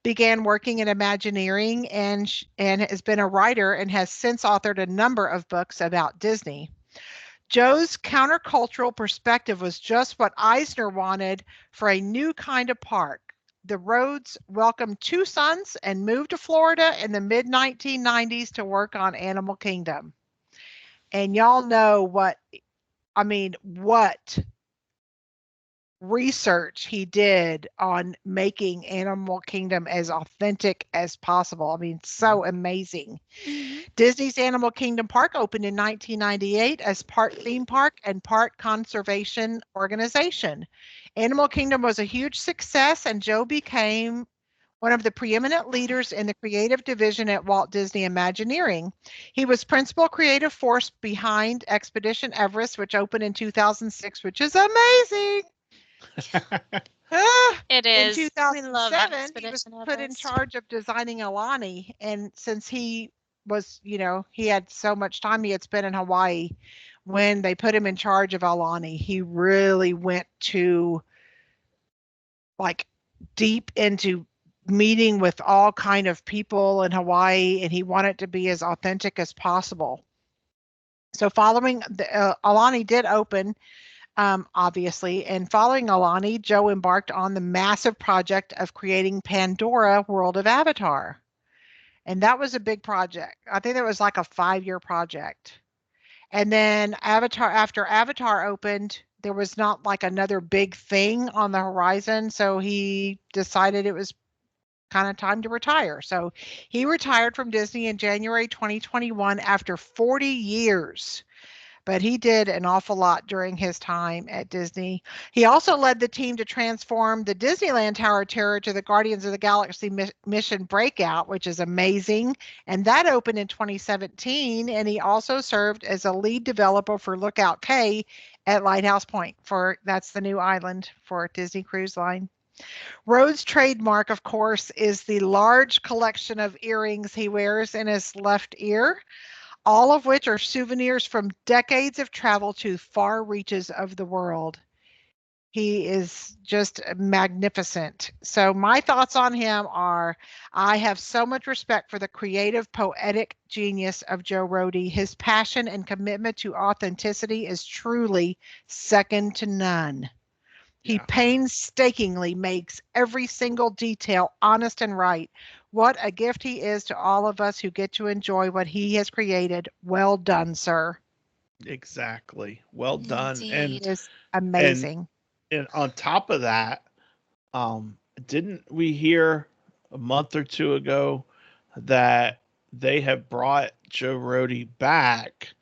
began working in Imagineering and has been a writer and has since authored a number of books about Disney. Joe's countercultural perspective was just what Eisner wanted for a new kind of park. The Rhodes welcomed two sons and moved to Florida in the mid 1990s to work on Animal Kingdom. And y'all know what research he did on making Animal Kingdom as authentic as possible. I mean, Mhm. so amazing. Mhm. Disney's Animal Kingdom Park opened in 1998 as part theme park and part conservation organization. Animal Kingdom was a huge success, and Joe became one of the preeminent leaders in the creative division at Walt Disney Imagineering. He was principal creative force behind Expedition Everest, which opened in 2006, which is amazing. Ah, It in is. We love 2007, he was Expedition put in Everest. charge of designing Alani. And since he was, he had so much time he had spent in Hawaii, when they put him in charge of Alani, he really went to like deep into meeting with all kind of people in Hawaii, and he wanted to be as authentic as possible. So following Alani did open, obviously. And following Alani, Joe embarked on the massive project of creating Pandora World of Avatar. And that was a big project. I think it was like a 5-year project. And then after Avatar opened, there was not like another big thing on the horizon. So he decided it was kind of time to retire. So he retired from Disney in January 2021 after 40 years. but he did an awful lot during his time at Disney. He also led the team to transform the Disneyland Tower of Terror to the Guardians of the Galaxy Mission Breakout, which is amazing. And that opened in 2017. And he also served as a lead developer for Lookout Cay at Lighthouse Point. That's the new island for Disney Cruise Line. Rhodes' trademark, of course, is the large collection of earrings he wears in his left ear, all of which are souvenirs from decades of travel to far reaches of the world. He is just magnificent. So my thoughts on him are, I have so much respect for the creative, poetic genius of Joe Rohde. His passion and commitment to authenticity is truly second to none. He painstakingly makes every single detail honest and right. What a gift he is to all of us who get to enjoy what he has created. Well done, sir. Exactly. Well done. Indeed. It is amazing. And on top of that, didn't we hear a month or two ago that they have brought Joe Rohde back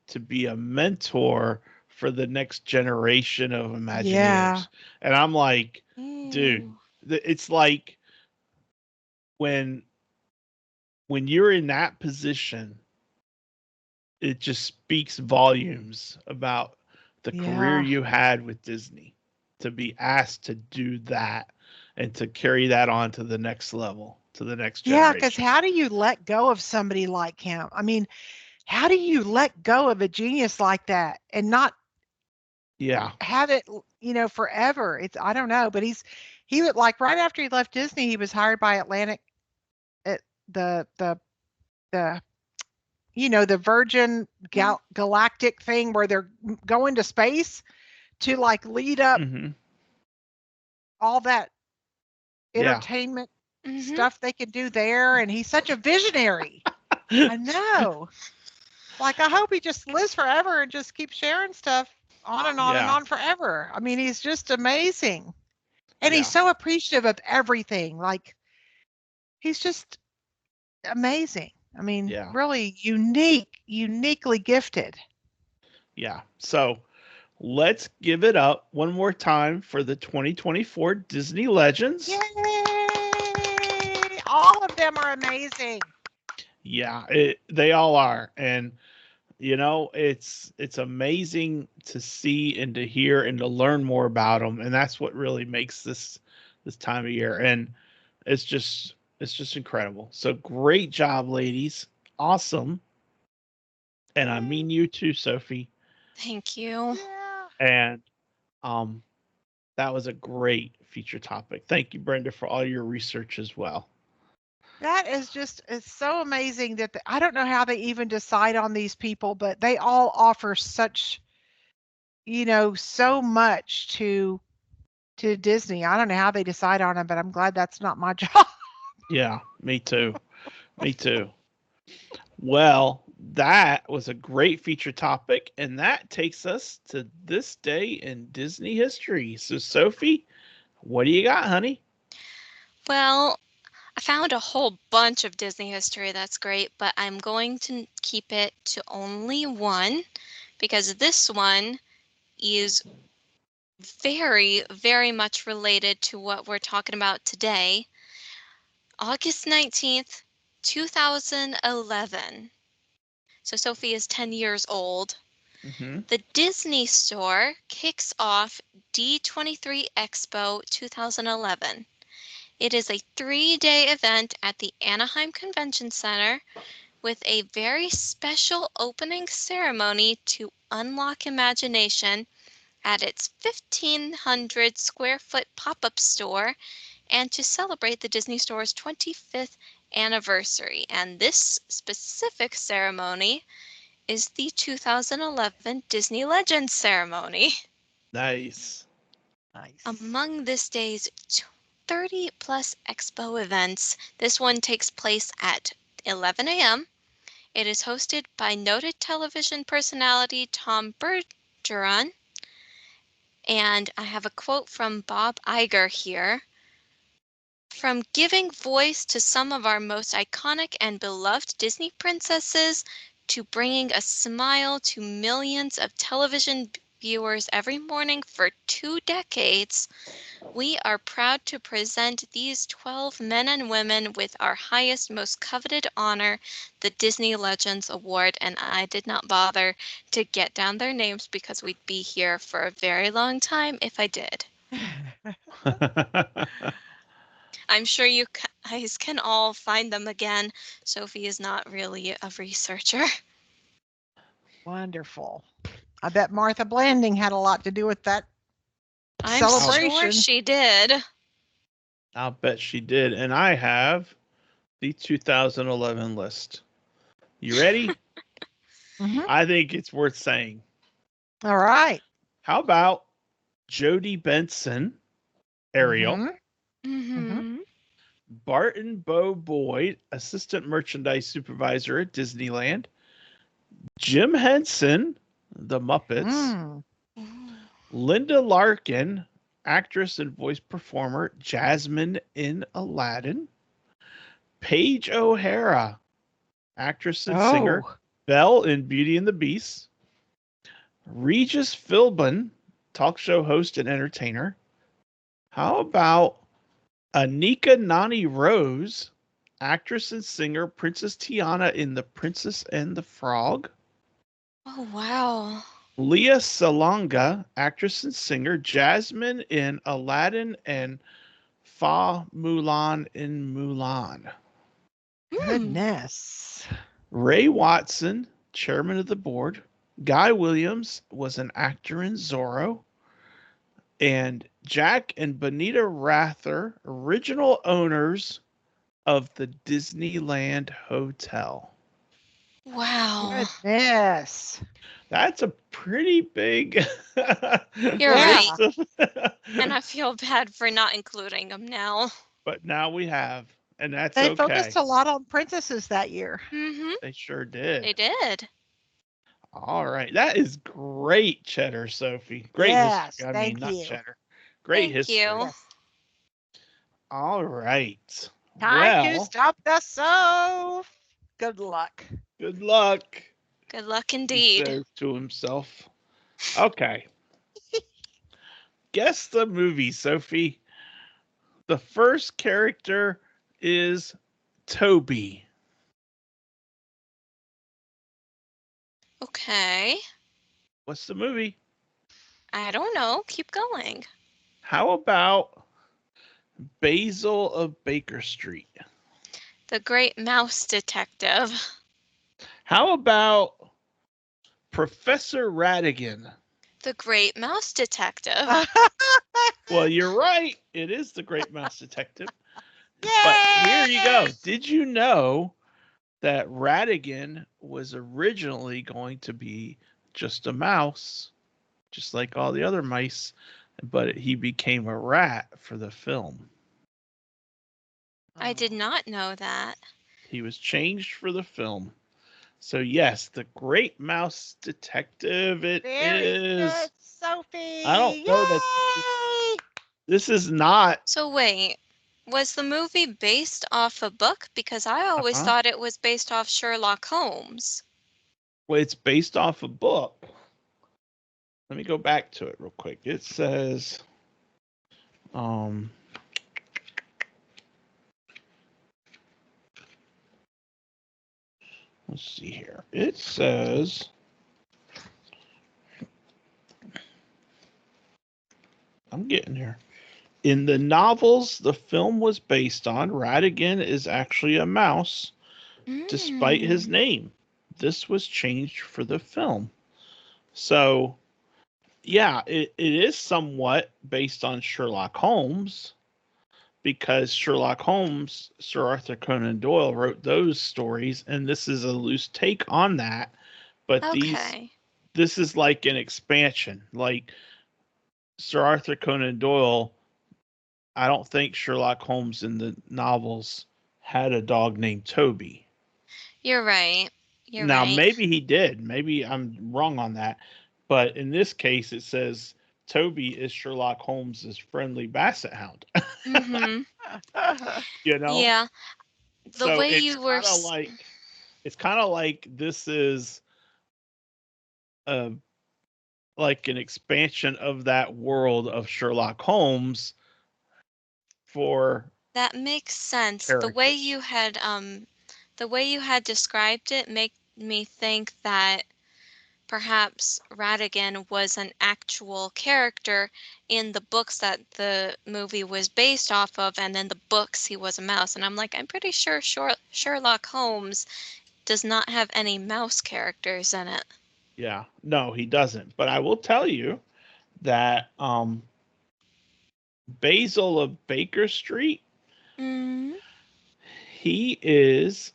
to be a mentor for the next generation of Imagineers? Yeah. And I'm like, dude, Ooh. it's like when you're in that position, it just speaks volumes about the career Yeah. you had with Disney to be asked to do that and to carry that on to the next level, to the next Yeah, because generation. how do you let go of somebody like him? I mean, how do you let go of a genius like that and not Yeah. have it, forever? I don't know, but he would, like, right after he left Disney, he was hired by Atlantic at the the Virgin Galactic thing where they're going to space to, like, lead up Hmm. all that Yeah. entertainment Mhm. stuff they could do there. And he's such a visionary. I know. Like, I hope he just lives forever and just keeps sharing stuff on and on and Yeah. on forever. I mean, he's just amazing. And he's Yeah. so appreciative of everything. Like, he's just amazing. I mean, Yeah. really uniquely gifted. Yeah. So let's give it up one more time for the 2024 Disney Legends. Yay! All of them are amazing. Yeah, they all are. And it's amazing to see and to hear and to learn more about them, and that's what really makes this time of year. And it's just incredible. So great job, ladies. Awesome. And I mean you too, Sophie. Thank you. Yeah. And um that was a great feature topic. Thank you, Brenda, for all your research as well. That is just, it's so amazing that I don't know how they even decide on these people, but they all offer such, so much to Disney. I don't know how they decide on them, but I'm glad that's not my job. Yeah, me too. Me too. Well, that was a great feature topic, and that takes us to this day in Disney history. So, Sophie, what do you got, honey? Well, I found a whole bunch of Disney history that's great, but I'm going to keep it to only one because this one is very, very much related to what we're talking about today. August 19th, 2011. So Sophie is 10 years old. Mm-hmm. The Disney Store kicks off D23 Expo 2011. It is a 3-day event at the Anaheim Convention Center with a very special opening ceremony to unlock imagination at its 1,500 square foot pop-up store and to celebrate the Disney Store's 25th anniversary. And this specific ceremony is the 2011 Disney Legends ceremony. Nice. Nice. Among this day's 30 plus expo events, this one takes place at 11 a.m. It is hosted by noted television personality Tom Bergeron. And I have a quote from Bob Iger here. From giving voice to some of our most iconic and beloved Disney princesses to bringing a smile to millions of television viewers every morning for 2 decades, we are proud to present these 12 men and women with our highest, most coveted honor, the Disney Legends Award. And I did not bother to get down their names because we'd be here for a very long time if I did. I'm sure you guys can all find them again. Sophie is not really a researcher. Wonderful. I bet Martha Blanding had a lot to do with that I'm sure celebration. she did. I'll bet she did. And I have the 2011 list. You ready? Mhm. I think it's worth saying. All right. How about Jodie Benson, Ariel, Mhm. Mm-hmm. Barton Bo Boyd, Assistant Merchandise Supervisor at Disneyland, Jim Henson, The Muppets, Mm. Linda Larkin, actress and voice performer, Jasmine in Aladdin, Paige O'Hara, actress and singer, Oh. Belle in Beauty and the Beast, Regis Philbin, talk show host and entertainer. How about Anika Nani Rose, actress and singer, Princess Tiana in The Princess and the Frog. Oh, wow. Leah Salonga, actress and singer, Jasmine in Aladdin and Fa Mulan in Mulan. Goodness. Ray Watson, chairman of the board. Guy Williams was an actor in Zorro. And Jack and Bonita Rather, original owners of the Disneyland Hotel. Wow. Goodness. That's a pretty big You're right. list of And I feel bad for not including them now. but now we have, and that's They okay. focused a lot on princesses that year. Mm-hmm. They sure did. They did. All right. That is great, Cheddar, Sophie. Great Yes, history. I mean, thank not you. Cheddar. Great Thank history. you. Yes. All right. Time to Well, stop the soap. Good luck. good luck, Good luck he indeed. says to himself. Okay. Guess the movie, Sophie. The first character is Toby. Okay. What's the movie? I don't know. Keep going. How about Basil of Baker Street? The Great Mouse Detective. How about Professor Radigan? The Great Mouse Detective. Well, you're right. It is the Great Mouse Detective. Yay! But here you go. Did you know that Radigan was originally going to be just a mouse, just like all the other mice, but he became a rat for the film? I did not know that. He was changed for the film. So yes, the Great Mouse Detective. It Very is. good, Sophie. I don't know that Yay! this is not. So wait, was the movie based off a book? Because I always thought it was based off Sherlock Holmes. Well, it's based off a book. Let me go back to it real quick. It says, let's see here. It says, I'm getting there. In the novels the film was based on, Radigan is actually a mouse, despite his name. This was changed for the film. So, yeah, it is somewhat based on Sherlock Holmes, because Sherlock Holmes, Sir Arthur Conan Doyle, wrote those stories, and this is a loose take on that. But Okay. this is like an expansion. Like Sir Arthur Conan Doyle, I don't think Sherlock Holmes in the novels had a dog named Toby. You're right. You're Now, right. maybe he did. Maybe I'm wrong on that. But in this case, it says Toby is Sherlock Holmes's friendly basset hound. Mm-hmm. You know? Yeah. The So way it's you were kind of like it's kind of like this is a like an expansion of that world of Sherlock Holmes for That makes sense. characters. The way you had described it make me think that perhaps Radigan was an actual character in the books that the movie was based off of, and in the books he was a mouse. And I'm like, I'm pretty sure Sherlock Holmes does not have any mouse characters in it. Yeah, no, he doesn't. But I will tell you that Basil of Baker Street, Mm. he is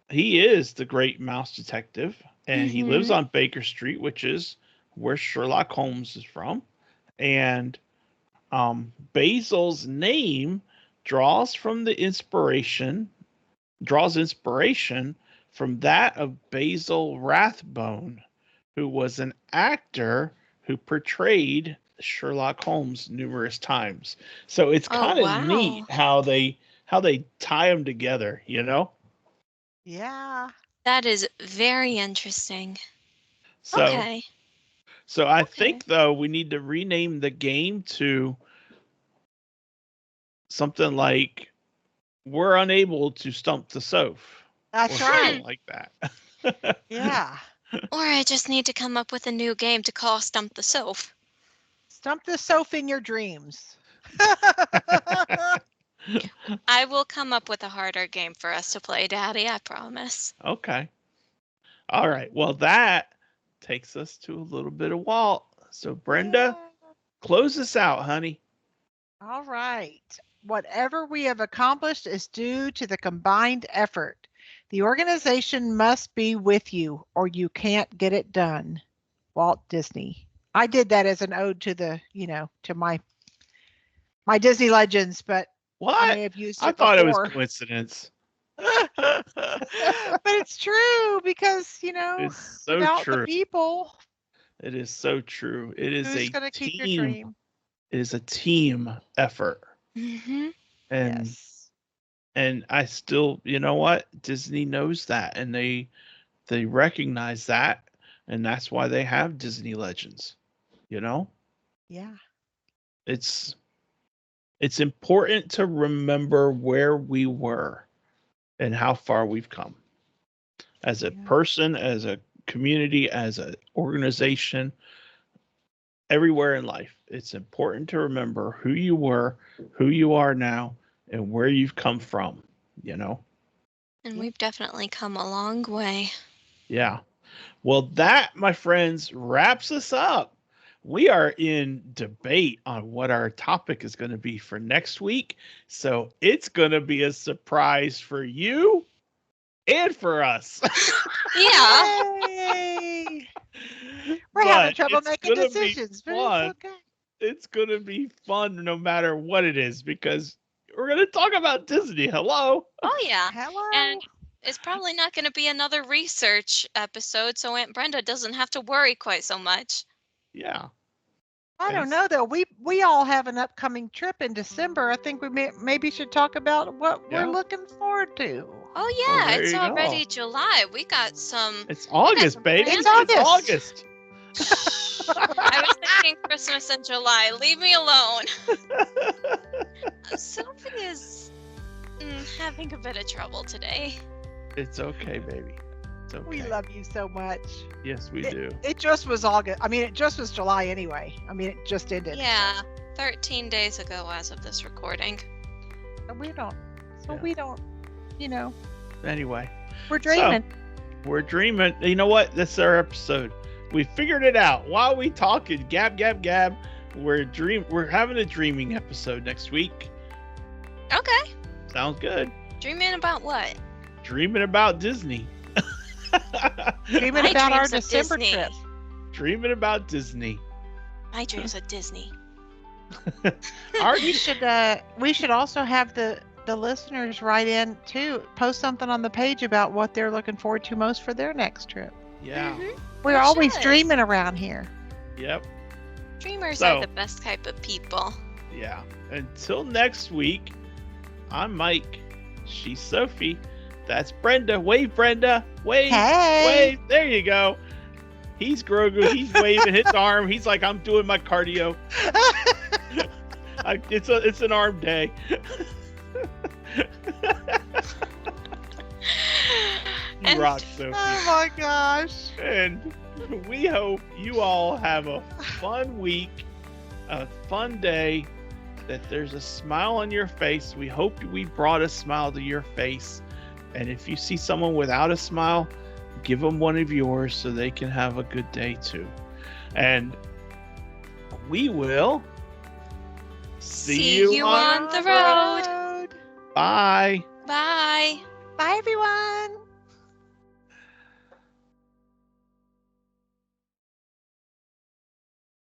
the great mouse detective, and he lives Mm-hmm. on Baker Street, which is where Sherlock Holmes is from. And Basil's name draws inspiration from that of Basil Rathbone, who was an actor who portrayed Sherlock Holmes numerous times. So it's Oh, kind of neat wow. how they tie them together, you know? Yeah. That is very interesting. So Okay. I Okay. think though we need to rename the game to something like we're unable to stump the Soph or That's something right. like that. Yeah. Or I just need to come up with a new game to call Stump the Soph. Stump the Sophie in your dreams. I will come up with a harder game for us to play, Daddy, I promise. Okay. All right. Well, that takes us to a little bit of Walt. So, Brenda, Yeah. close us out, honey. All right. Whatever we have accomplished is due to the combined effort. The organization must be with you or you can't get it done. Walt Disney. I did that as an ode to the, to my Disney legends, but I What? may have used I it thought it was before. coincidence. But it's true because, It's so without the true. people, It is so true. It is who's a going to keep your team. dream? It is a team effort. Mm-hmm. And Yes. I still, you know what? Disney knows that, and they recognize that, and that's why they have Disney Legends. You know? Yeah. It's important to remember where we were and how far we've come as a Yeah. person, as a community, as an organization, everywhere in life. It's important to remember who you were, who you are now, and where you've come from, you know? And Yeah. we've definitely come a long way. Yeah. Well, that, my friends, wraps us up. We are in debate on what our topic is going to be for next week. So it's going to be a surprise for you and for us. Yeah. Yay! We're having But trouble it's making going to be decisions, but it's fun. okay. It's going to be fun no matter what it is because we're going to talk about Disney. Hello. Oh, yeah. Hello. And it's probably not going to be another research episode, so Aunt Brenda doesn't have to worry quite so much. Yeah. I don't know though. We all have an upcoming trip in December. I think we maybe should talk about what we're Yeah. looking forward to. Oh, Well, yeah. there It's you go. already July. We got some. It's August, some baby. plans. It's It's August. August. I was thinking Christmas in July. Leave me alone. Sophie is having a bit of trouble today. It's okay, baby. It's okay. We love you so much. Yes, we do. It just was August. I mean, it just was July anyway. I mean, it just ended. Yeah, 13 days ago as of this recording. So we don't. So Yeah. we don't. Anyway, We're dreaming. we're dreaming. You know what? That's our episode. We figured it out. While we talking, gab, gab, gab. We're having a dreaming episode next week. Okay. Sounds good. Dreaming about what? Dreaming about Disney. Dreaming My about our dreams of December Disney. trip. Dreaming about Disney. My dreams of Disney. We should also have the listeners write in too. Post something on the page about what they're looking forward to most for their next trip. Yeah. Mhm. We're We always should. dreaming around here. Yep. Dreamers So- are the best type of people. Yeah. Until next week, I'm Mike. She's Sophie. That's Brenda. Wave, Brenda. Wave. Hey. Wave. There you go. He's Grogu. He's waving his arm. He's like, I'm doing my cardio. It's an arm day. You rock, Sophie. Oh my gosh. And we hope you all have a fun week, a fun day, that there's a smile on your face. We hope we brought a smile to your face. And if you see someone without a smile, give them one of yours so they can have a good day too. And we will see you on the road. Bye. Bye. Bye, everyone.